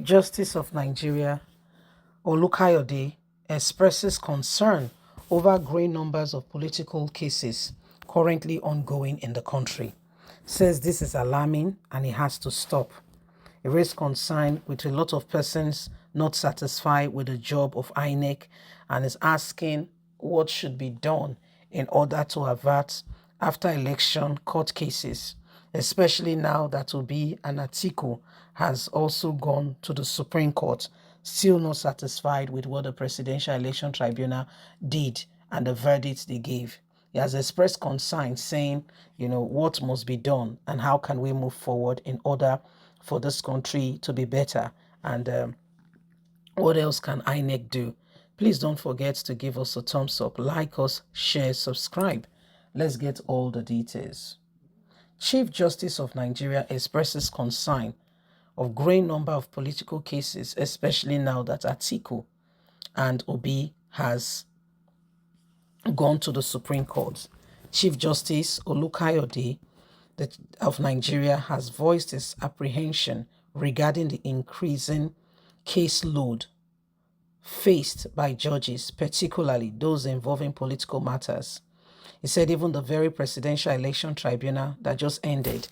Justice of Nigeria Olukayode expresses concern over growing numbers of political cases currently ongoing in the country. Says this is alarming and it has to stop. He raised concern with a lot of persons not satisfied with the job of INEC and is asking what should be done in order to avert after election court cases, especially now that Obi and Atiku has also gone to the Supreme Court, still not satisfied with what the Presidential Election Tribunal did and the verdict they gave. He has expressed concern saying, what must be done and how can we move forward in order for this country to be better, and what else can INEC do? Please don't forget to give us a thumbs up, like us, share, subscribe. Let's get all the details. Chief Justice of Nigeria expresses concern of growing number of political cases, especially now that Atiku and Obi has gone to the Supreme Court. Chief Justice Olukayode of Nigeria has voiced his apprehension regarding the increasing caseload faced by judges, particularly those involving political matters. He said even the very Presidential Election Tribunal that just ended,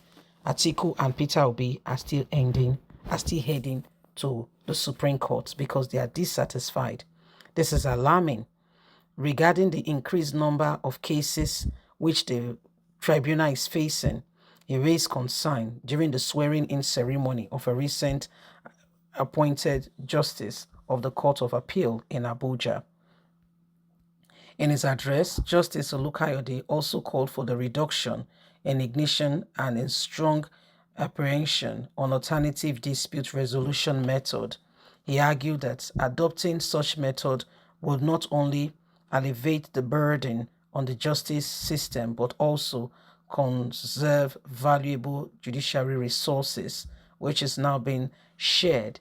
Atiku and Peter Obi are still heading to the Supreme Court because they are dissatisfied. This is alarming. Regarding the increased number of cases which the tribunal is facing, he raised concern during the swearing-in ceremony of a recent appointed justice of the Court of Appeal in Abuja. In his address, Justice Olukayode also called for the reduction in ignition and in strong apprehension on alternative dispute resolution method. He argued that adopting such method would not only alleviate the burden on the justice system but also conserve valuable judiciary resources, which is now being shared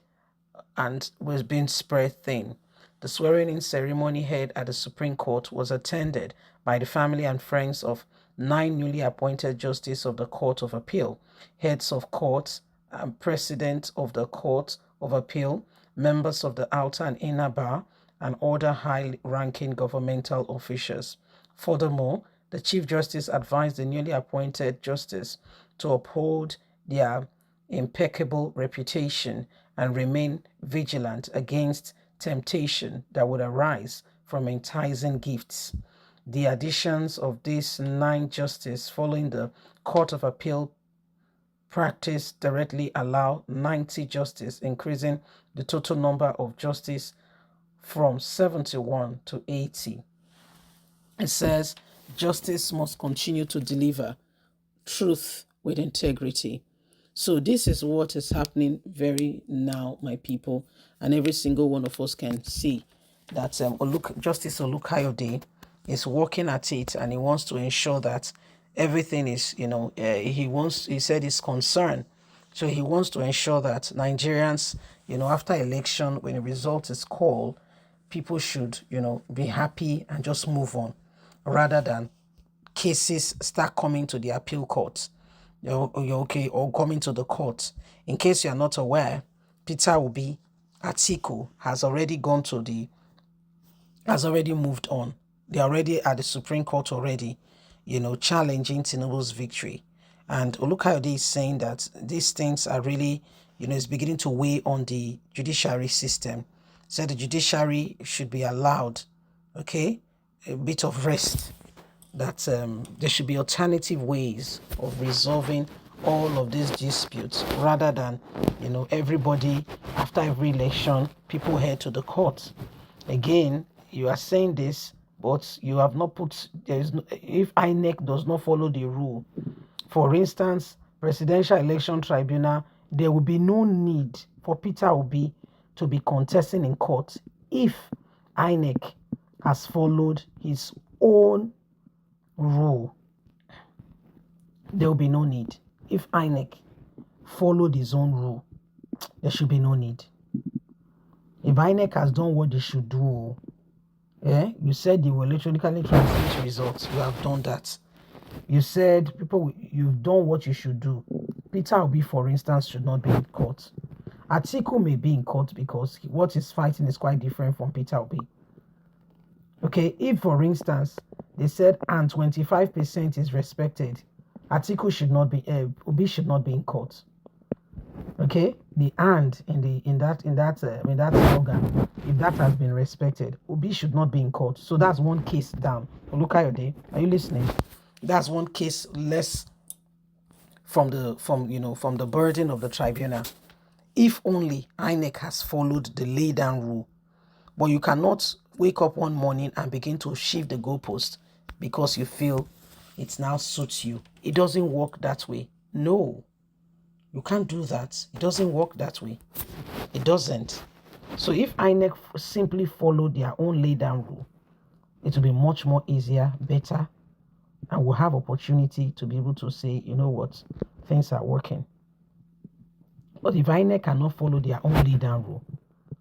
and was being spread thin. The swearing-in ceremony held at the Supreme Court was attended by the family and friends of 9 newly appointed justices of the Court of Appeal, heads of courts, and president of the Court of Appeal, members of the outer and inner bar, and other high-ranking governmental officials. Furthermore, the Chief Justice advised the newly appointed justice to uphold their impeccable reputation and remain vigilant against temptation that would arise from enticing gifts. The additions of these 9 justices following the Court of Appeal practice directly allow 90 justices, increasing the total number of justices from 71 to 80. It says, justice must continue to deliver truth with integrity. So this is what is happening very now, my people, and every single one of us can see that Justice Olukayode is working at it, and he wants to ensure that everything is, he said he's concerned. So he wants to ensure that Nigerians, after election, when the result is called, people should, be happy and just move on, rather than cases start coming to the appeal courts. Or coming to the court. In case you are not aware, Peter Obi, Atiku has already moved on. They're already at the Supreme Court already, challenging Tinubu's victory. And Olukayode is saying that these things are really, it's beginning to weigh on the judiciary system. So the judiciary should be allowed, a bit of rest. That there should be alternative ways of resolving all of these disputes rather than, everybody, after every election, people head to the court. Again, you are saying this, but you have not put, if INEC does not follow the rule, for instance, Presidential Election Tribunal, there will be no need for Peter Obi to be contesting in court if INEC has followed his own rule. There will be no need. If INEC followed his own rule, there should be no need. If INEC has done what they should do, you said you will electronically transmit results. You have done that. You said you've done what you should do. Peter Obi, for instance, should not be in court. Atiku may be in court because what he's fighting is quite different from Peter Obi. Okay, if for instance they said and 25% is respected, Atiku should not be Obi should not be in court. Okay, the and in that slogan, if that has been respected, Obi should not be in court. So that's one case down. Olukayode, are you listening? That's one case less from the burden of the tribunal. If only INEC has followed the lay down rule. But you cannot wake up one morning and begin to shift the goalpost because you feel it now suits you. It doesn't work that way. No, you can't do that. It doesn't work that way. It doesn't. So if INEC simply follow their own lay down rule, it will be much more easier, better, and we'll have opportunity to be able to say, you know what, things are working. But if INEC cannot follow their own lay down rule,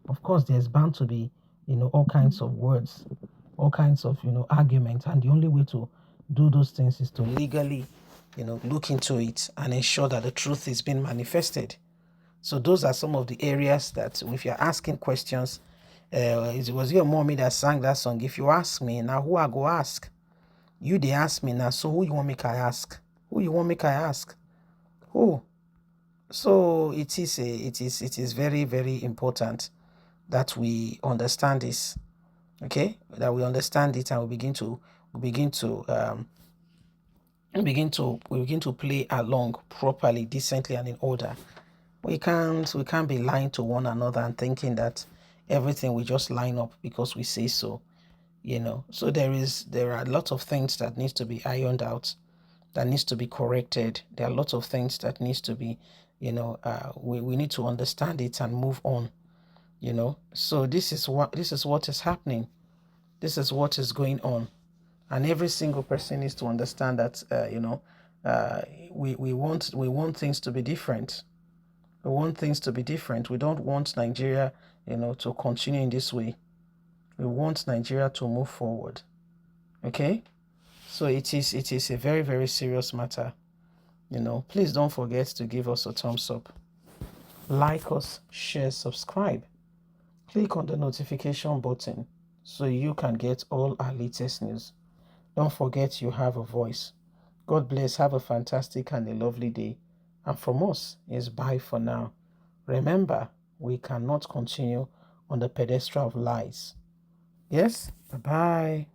of course, there's bound to be, all kinds of words, all kinds of, arguments. And the only way to do those things is to legally, look into it and ensure that the truth is being manifested. So those are some of the areas that if you're asking questions, it was your mommy that sang that song. If you ask me, now who I go ask? You they ask me now, so who you want me to ask? Who you want me to ask? Who? So it is very, very important that we understand this, okay? That we understand it and we begin to play along properly, decently, and in order. We can't be lying to one another and thinking that everything will just line up because we say so, So there are a lot of things that needs to be ironed out, that needs to be corrected. There are lots of things that needs to be, we need to understand it and move on. So this is what is happening. This is what is going on, and every single person needs to understand that we want things to be different. We want things to be different. We don't want Nigeria to continue in this way. We want Nigeria to move forward. Okay, so it is a very, very serious matter. Please don't forget to give us a thumbs up, like us, share, subscribe. Click on the notification button so you can get all our latest news. Don't forget you have a voice. God bless. Have a fantastic and a lovely day. And from us is bye for now. Remember, we cannot continue on the pedestal of lies. Yes? Bye-bye.